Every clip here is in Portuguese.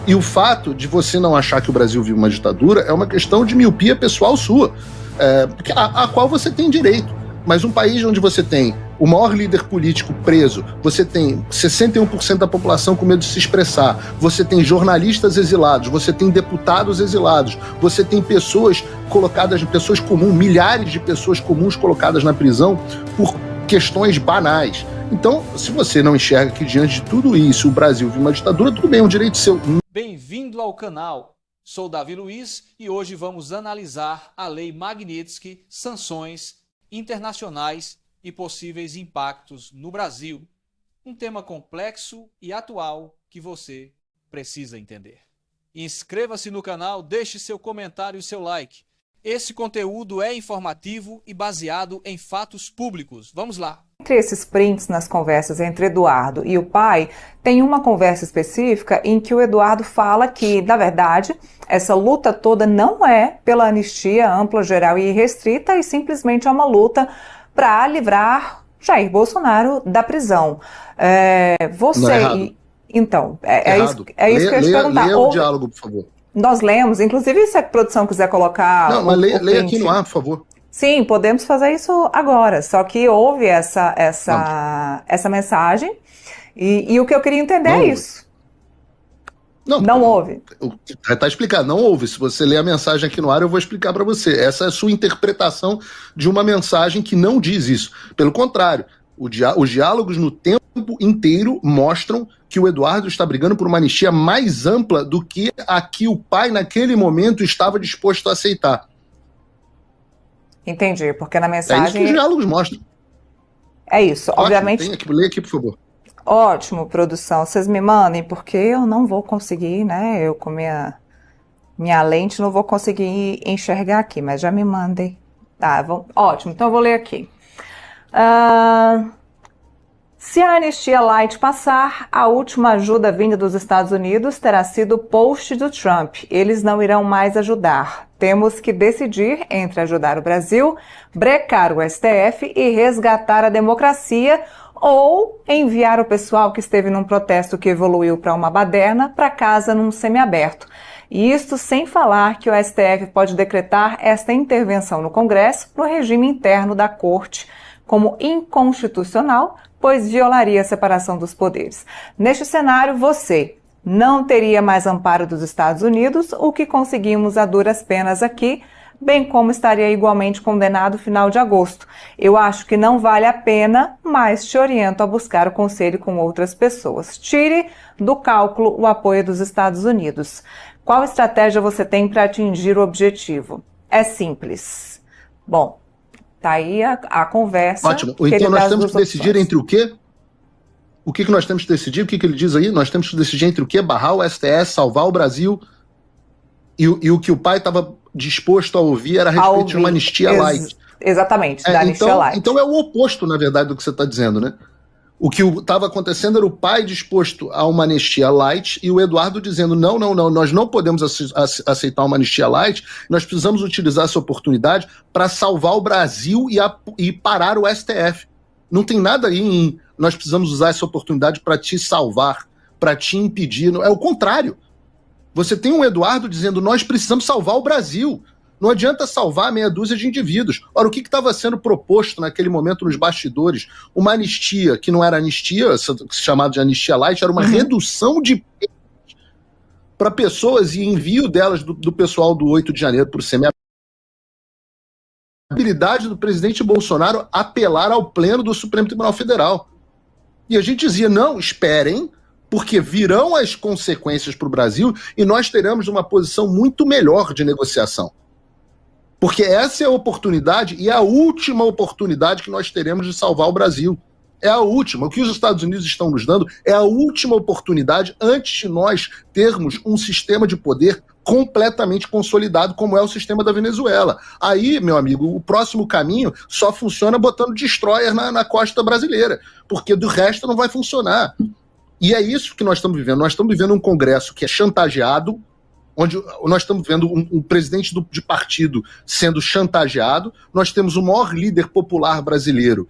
E o fato de você não achar que o Brasil vive uma ditadura é uma questão de miopia pessoal sua, a qual você tem direito. Mas um país onde você tem o maior líder político preso, você tem 61% da população com medo de se expressar, você tem jornalistas exilados, você tem deputados exilados, você tem pessoas colocadas, pessoas comuns, milhares de pessoas comuns colocadas na prisão por questões banais. Então, se você não enxerga que diante de tudo isso o Brasil vive uma ditadura, tudo bem, é um direito seu. Bem-vindo ao canal. Sou Davi Luiz e hoje vamos analisar a Lei Magnitsky, sanções internacionais e possíveis impactos no Brasil. Um tema complexo e atual que você precisa entender. Inscreva-se no canal, deixe seu comentário e seu like. Esse conteúdo é informativo e baseado em fatos públicos. Vamos lá! Entre esses prints nas conversas entre Eduardo e o pai, tem uma conversa específica em que o Eduardo fala que, na verdade, essa luta toda não é pela anistia ampla, geral e irrestrita, e simplesmente é uma luta para livrar Jair Bolsonaro da prisão. Então, é isso que eu ia te perguntar. Leia o diálogo, por favor. Nós lemos, inclusive se a produção quiser colocar... Não, mas leia aqui no ar, por favor. Sim, podemos fazer isso agora, só que houve essa mensagem e o que eu queria entender é isso. Não houve. Está explicado, não houve. Se você ler a mensagem aqui no ar, eu vou explicar para você. Essa é a sua interpretação de uma mensagem que não diz isso. Pelo contrário, os diálogos no tempo inteiro mostram que o Eduardo está brigando por uma anistia mais ampla do que a que o pai, naquele momento, estava disposto a aceitar. Entendi, porque na mensagem... É isso que os diálogos mostram. É isso, ótimo, obviamente... Lê aqui, por favor. Ótimo, produção. Vocês me mandem, porque eu não vou conseguir, né? Eu com minha lente não vou conseguir enxergar aqui, mas já me mandem. Tá, ótimo, então eu vou ler aqui. Se a anistia light passar, a última ajuda vinda dos Estados Unidos terá sido o post do Trump. Eles não irão mais ajudar. Temos que decidir entre ajudar o Brasil, brecar o STF e resgatar a democracia, ou enviar o pessoal que esteve num protesto que evoluiu para uma baderna para casa num semiaberto. E isto sem falar que o STF pode decretar esta intervenção no Congresso no regime interno da Corte como inconstitucional, pois violaria a separação dos poderes. Neste cenário, você não teria mais amparo dos Estados Unidos, o que conseguimos a duras penas aqui, bem como estaria igualmente condenado no final de agosto. Eu acho que não vale a pena, mas te oriento a buscar o conselho com outras pessoas. Tire do cálculo o apoio dos Estados Unidos. Qual estratégia você tem para atingir o objetivo? É simples. Bom, tá aí a conversa. Ótimo. Então nós temos que decidir entre o quê? O que nós temos que decidir? O que ele diz aí? Nós temos que decidir entre o quê? Barrar o STF, salvar o Brasil. E o que o pai estava disposto a ouvir era a respeito de uma anistia light. Exatamente, da anistia light. Então é o oposto, na verdade, do que você está dizendo, né? O que estava acontecendo era o pai disposto a uma anistia light e o Eduardo dizendo não, nós não podemos aceitar uma anistia light, nós precisamos utilizar essa oportunidade para salvar o Brasil e parar o STF. Não tem nada aí em nós precisamos usar essa oportunidade para te salvar, para te impedir. É o contrário. Você tem um Eduardo dizendo nós precisamos salvar o Brasil. Não adianta salvar meia dúzia de indivíduos. Ora, o que estava sendo proposto naquele momento nos bastidores? Uma anistia, que não era anistia, chamada de anistia light, era uma redução de penas para pessoas e envio delas do pessoal do 8 de janeiro para o semiaberto. A habilidade do presidente Bolsonaro apelar ao pleno do Supremo Tribunal Federal. E a gente dizia, não, esperem, porque virão as consequências para o Brasil e nós teremos uma posição muito melhor de negociação. Porque essa é a oportunidade e é a última oportunidade que nós teremos de salvar o Brasil. É a última. O que os Estados Unidos estão nos dando é a última oportunidade antes de nós termos um sistema de poder completamente consolidado, como é o sistema da Venezuela. Aí, meu amigo, o próximo caminho só funciona botando destroyer na costa brasileira, porque do resto não vai funcionar. E é isso que nós estamos vivendo. Nós estamos vivendo um Congresso que é chantageado, onde nós estamos vendo um presidente de partido sendo chantageado, nós temos o maior líder popular brasileiro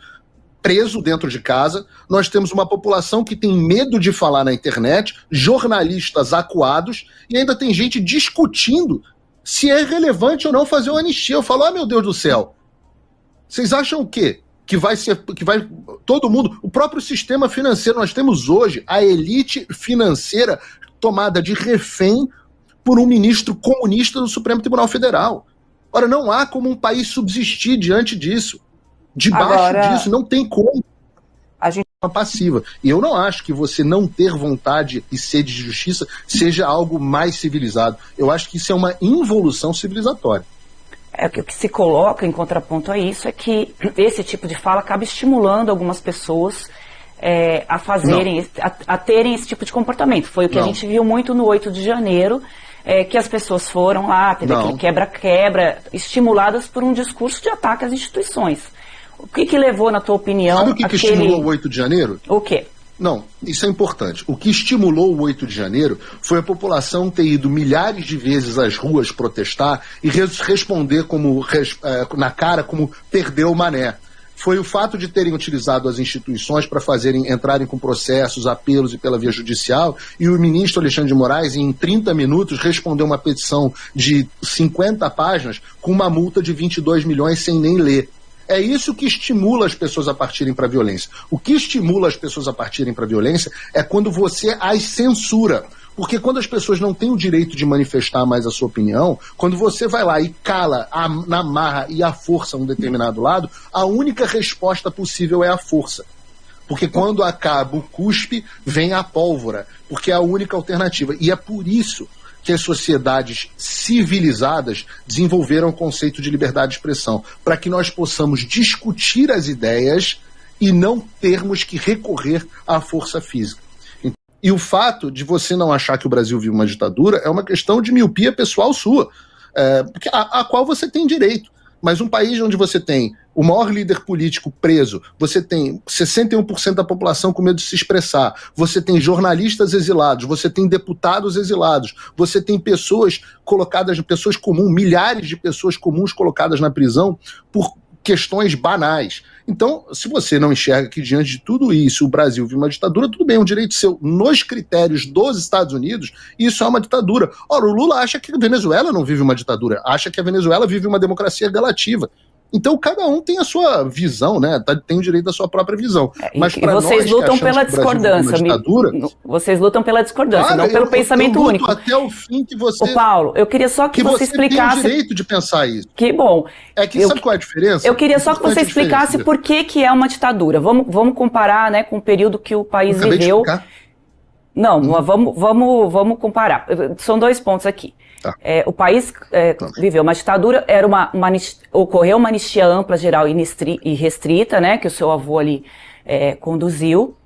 preso dentro de casa, nós temos uma população que tem medo de falar na internet, jornalistas acuados, e ainda tem gente discutindo se é relevante ou não fazer uma anistia. Eu falo, meu Deus do céu, vocês acham o quê? Que vai todo mundo, o próprio sistema financeiro, nós temos hoje a elite financeira tomada de refém por um ministro comunista do Supremo Tribunal Federal. Ora, não há como um país subsistir diante disso. Debaixo disso, não tem como. A gente é uma passiva. E eu não acho que você não ter vontade e sede de justiça seja algo mais civilizado. Eu acho que isso é uma involução civilizatória. O que se coloca em contraponto a isso é que esse tipo de fala acaba estimulando algumas pessoas a fazerem, a terem esse tipo de comportamento. Foi o que a gente viu muito no 8 de janeiro, que as pessoas foram lá, teve aquele quebra-quebra, estimuladas por um discurso de ataque às instituições. O que levou, na tua opinião... Sabe o que estimulou o 8 de janeiro? O quê? Não, isso é importante. O que estimulou o 8 de janeiro foi a população ter ido milhares de vezes às ruas protestar e responder na cara como perdeu o mané. Foi o fato de terem utilizado as instituições para entrarem com processos, apelos e pela via judicial, e o ministro Alexandre de Moraes, em 30 minutos, respondeu uma petição de 50 páginas com uma multa de 22 milhões sem nem ler. É isso que estimula as pessoas a partirem para a violência. O que estimula as pessoas a partirem para a violência é quando você as censura. Porque quando as pessoas não têm o direito de manifestar mais a sua opinião, quando você vai lá e cala na marra e à força um determinado lado, a única resposta possível é a força. Porque quando acaba o cuspe, vem a pólvora. Porque é a única alternativa. E é por isso que as sociedades civilizadas desenvolveram o conceito de liberdade de expressão, para que nós possamos discutir as ideias e não termos que recorrer à força física. E o fato de você não achar que o Brasil vive uma ditadura é uma questão de miopia pessoal sua, a qual você tem direito. Mas um país onde você tem o maior líder político preso, você tem 61% da população com medo de se expressar, você tem jornalistas exilados, você tem deputados exilados, você tem pessoas comuns, milhares de pessoas comuns colocadas na prisão por questões banais. Então, se você não enxerga que diante de tudo isso o Brasil vive uma ditadura, tudo bem, é um direito seu. Nos critérios dos Estados Unidos, isso é uma ditadura. Ora, o Lula acha que a Venezuela não vive uma ditadura, acha que a Venezuela vive uma democracia relativa. Então, cada um tem a sua visão, né? Tem o direito da sua própria visão. Mas e vocês lutam pela discordância. Vocês lutam pela discordância, não pelo pensamento único. Até o fim que você... Ô, Paulo, eu queria só que você explicasse... Você tem o direito de pensar isso. Que bom. Sabe qual é a diferença? Eu queria só que você explicasse por que é uma ditadura. Vamos comparar, né, com o período que o país viveu. Não, vamos comparar. São 2 pontos aqui. Tá. O país viveu uma ditadura, ocorreu uma anistia ampla, geral e restrita, né, que o seu avô ali conduziu,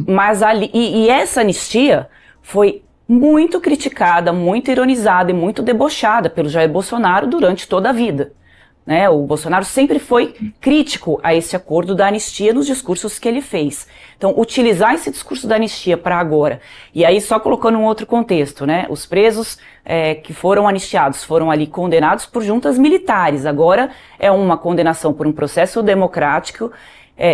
mas e essa anistia foi muito criticada, muito ironizada e muito debochada pelo Jair Bolsonaro durante toda a vida. Né, o Bolsonaro sempre foi crítico a esse acordo da anistia nos discursos que ele fez. Então, utilizar esse discurso da anistia para agora, e aí só colocando um outro contexto, né, os presos que foram anistiados foram ali condenados por juntas militares, agora é uma condenação por um processo democrático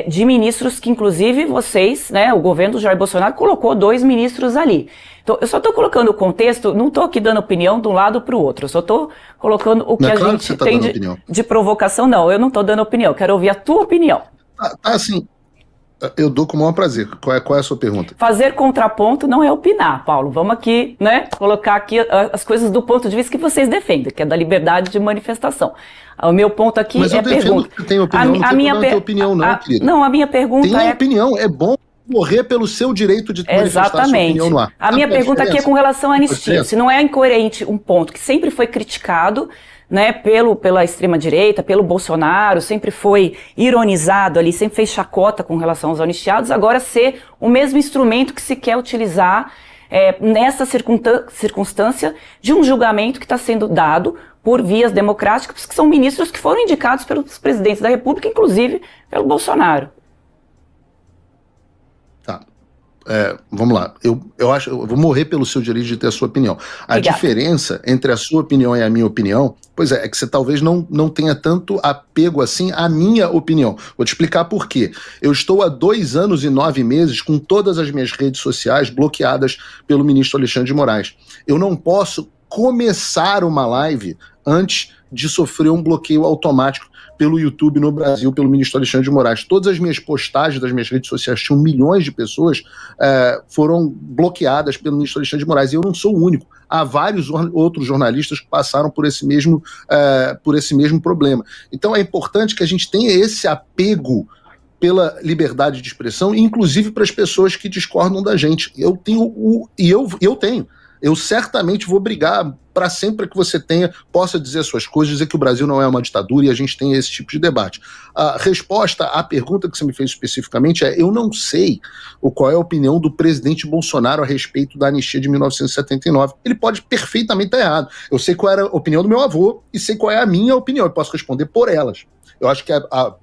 de ministros que, inclusive, vocês, né, o governo do Jair Bolsonaro colocou 2 ministros ali. Então, eu só estou colocando o contexto, não estou aqui dando opinião de um lado para o outro, eu só estou colocando o que a gente tem de provocação. Não, eu não estou dando opinião, quero ouvir a tua opinião. Assim, eu dou com o maior prazer. Qual é a sua pergunta? Fazer contraponto não é opinar, Paulo. Vamos aqui, né, colocar aqui as coisas do ponto de vista que vocês defendem, que é da liberdade de manifestação. O meu ponto aqui Mas eu defendo que você tem opinião, não tem opinião não, querida. Não, a minha pergunta tem opinião, é bom morrer pelo seu direito de manifestar sua opinião no ar. A minha pergunta aqui é com relação à anistia. Se não é incoerente um ponto que sempre foi criticado, né, pela extrema-direita, pelo Bolsonaro, sempre foi ironizado ali, sempre fez chacota com relação aos anistiados, agora ser o mesmo instrumento que se quer utilizar nessa circunstância de um julgamento que está sendo dado por vias democráticas, que são ministros que foram indicados pelos presidentes da República, inclusive pelo Bolsonaro. Tá. vamos lá, eu acho, eu vou morrer pelo seu direito de ter a sua opinião. A diferença entre a sua opinião e a minha opinião, pois é que você talvez não tenha tanto apego assim à minha opinião. Vou te explicar por quê. Eu estou há 2 anos e 9 meses com todas as minhas redes sociais bloqueadas pelo ministro Alexandre de Moraes. Eu não posso começar uma live antes de sofrer um bloqueio automático pelo YouTube no Brasil, pelo ministro Alexandre de Moraes. Todas as minhas postagens das minhas redes sociais, tinham milhões de pessoas, foram bloqueadas pelo ministro Alexandre de Moraes. E eu não sou o único. Há vários outros jornalistas que passaram por esse mesmo problema. Então é importante que a gente tenha esse apego pela liberdade de expressão, inclusive para as pessoas que discordam da gente. Eu tenho. Eu certamente vou brigar para sempre que você possa dizer as suas coisas, dizer que o Brasil não é uma ditadura e a gente tem esse tipo de debate. A resposta à pergunta que você me fez especificamente eu não sei qual é a opinião do presidente Bolsonaro a respeito da anistia de 1979. Ele pode perfeitamente estar errado. Eu sei qual era a opinião do meu avô e sei qual é a minha opinião, eu posso responder por elas. Eu acho que a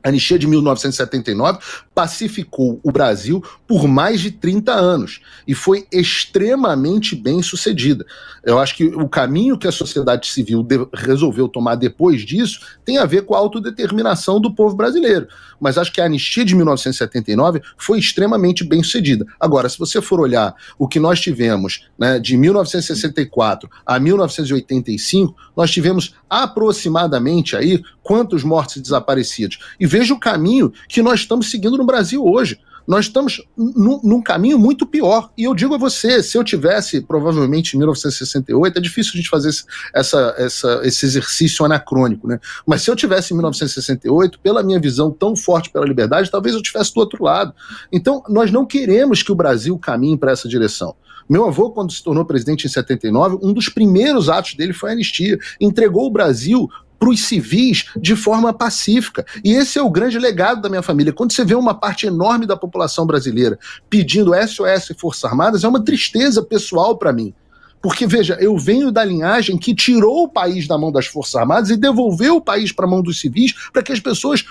anistia de 1979 pacificou o Brasil por mais de 30 anos e foi extremamente bem sucedida. Eu acho que o caminho que a sociedade civil resolveu tomar depois disso tem a ver com a autodeterminação do povo brasileiro. Mas acho que a anistia de 1979 foi extremamente bem sucedida. Agora, se você for olhar o que nós tivemos, né, de 1964 a 1985, nós tivemos aproximadamente aí quantos mortos e desaparecidos. E veja o caminho que nós estamos seguindo no Brasil hoje. Nós estamos num caminho muito pior. E eu digo a você, se eu tivesse, provavelmente, em 1968, é difícil a gente fazer esse exercício anacrônico, né? Mas se eu tivesse em 1968, pela minha visão tão forte pela liberdade, talvez eu estivesse do outro lado. Então, nós não queremos que o Brasil caminhe para essa direção. Meu avô, quando se tornou presidente em 79, um dos primeiros atos dele foi a anistia. Entregou o Brasil para os civis de forma pacífica. E esse é o grande legado da minha família. Quando você vê uma parte enorme da população brasileira pedindo SOS e Forças Armadas, é uma tristeza pessoal para mim. Porque, veja, eu venho da linhagem que tirou o país da mão das Forças Armadas e devolveu o país para a mão dos civis para que as pessoas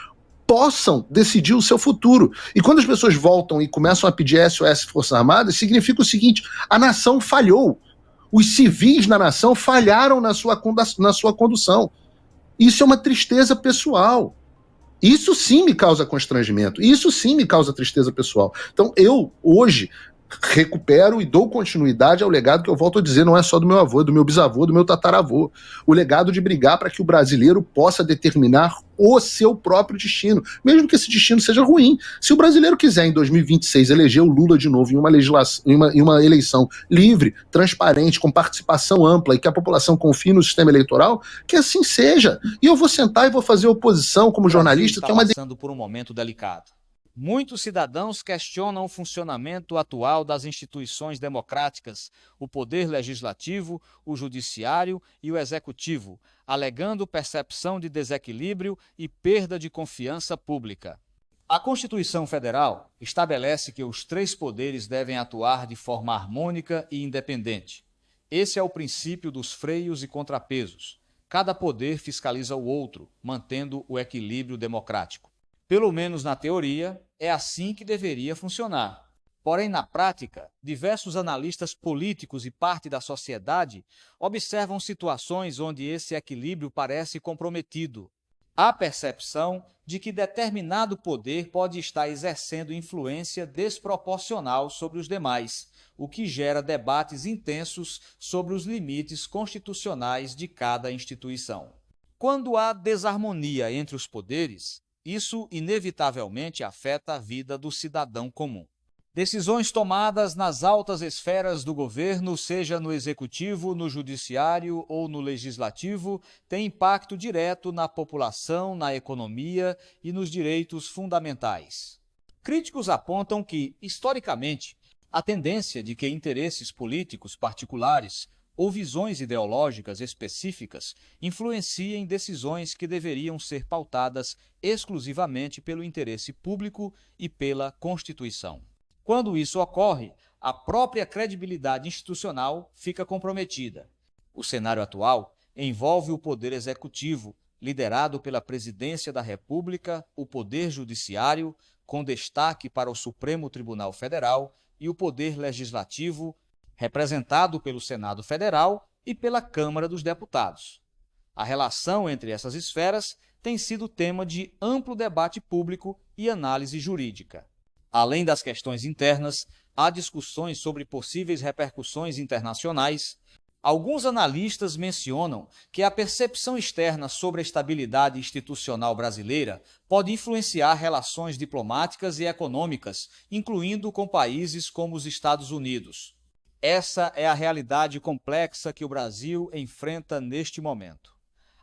possam decidir o seu futuro. E quando as pessoas voltam e começam a pedir SOS e Forças Armadas, significa o seguinte: a nação falhou. Os civis na nação falharam na sua condução. Isso é uma tristeza pessoal. Isso sim me causa constrangimento. Isso sim me causa tristeza pessoal. Então eu, hoje, recupero e dou continuidade ao legado que eu volto a dizer, não é só do meu avô, do meu bisavô, do meu tataravô. O legado de brigar para que o brasileiro possa determinar o seu próprio destino, mesmo que esse destino seja ruim. Se o brasileiro quiser, em 2026, eleger o Lula de novo em uma eleição livre, transparente, com participação ampla e que a população confie no sistema eleitoral, que assim seja. E eu vou sentar e vou fazer oposição como jornalista, que é uma... passando por um momento delicado. Muitos cidadãos questionam o funcionamento atual das instituições democráticas, o poder legislativo, o judiciário e o executivo, alegando percepção de desequilíbrio e perda de confiança pública. A Constituição Federal estabelece que os 3 poderes devem atuar de forma harmônica e independente. Esse é o princípio dos freios e contrapesos. Cada poder fiscaliza o outro, mantendo o equilíbrio democrático. Pelo menos na teoria, é assim que deveria funcionar. Porém, na prática, diversos analistas políticos e parte da sociedade observam situações onde esse equilíbrio parece comprometido. Há percepção de que determinado poder pode estar exercendo influência desproporcional sobre os demais, o que gera debates intensos sobre os limites constitucionais de cada instituição. Quando há desarmonia entre os poderes, isso inevitavelmente afeta a vida do cidadão comum. Decisões tomadas nas altas esferas do governo, seja no executivo, no judiciário ou no legislativo, têm impacto direto na população, na economia e nos direitos fundamentais. Críticos apontam que, historicamente, a tendência de que interesses políticos particulares ou visões ideológicas específicas influenciem decisões que deveriam ser pautadas exclusivamente pelo interesse público e pela Constituição. Quando isso ocorre, a própria credibilidade institucional fica comprometida. O cenário atual envolve o Poder Executivo, liderado pela Presidência da República, o Poder Judiciário, com destaque para o Supremo Tribunal Federal, e o Poder Legislativo, representado pelo Senado Federal e pela Câmara dos Deputados. A relação entre essas esferas tem sido tema de amplo debate público e análise jurídica. Além das questões internas, há discussões sobre possíveis repercussões internacionais. Alguns analistas mencionam que a percepção externa sobre a estabilidade institucional brasileira pode influenciar relações diplomáticas e econômicas, incluindo com países como os Estados Unidos. Essa é a realidade complexa que o Brasil enfrenta neste momento.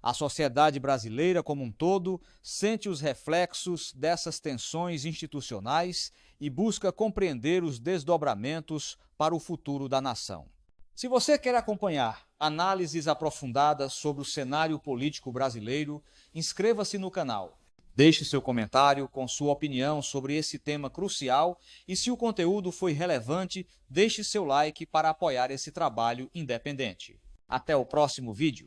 A sociedade brasileira como um todo sente os reflexos dessas tensões institucionais e busca compreender os desdobramentos para o futuro da nação. Se você quer acompanhar análises aprofundadas sobre o cenário político brasileiro, inscreva-se no canal. Deixe seu comentário com sua opinião sobre esse tema crucial e, se o conteúdo foi relevante, deixe seu like para apoiar esse trabalho independente. Até o próximo vídeo.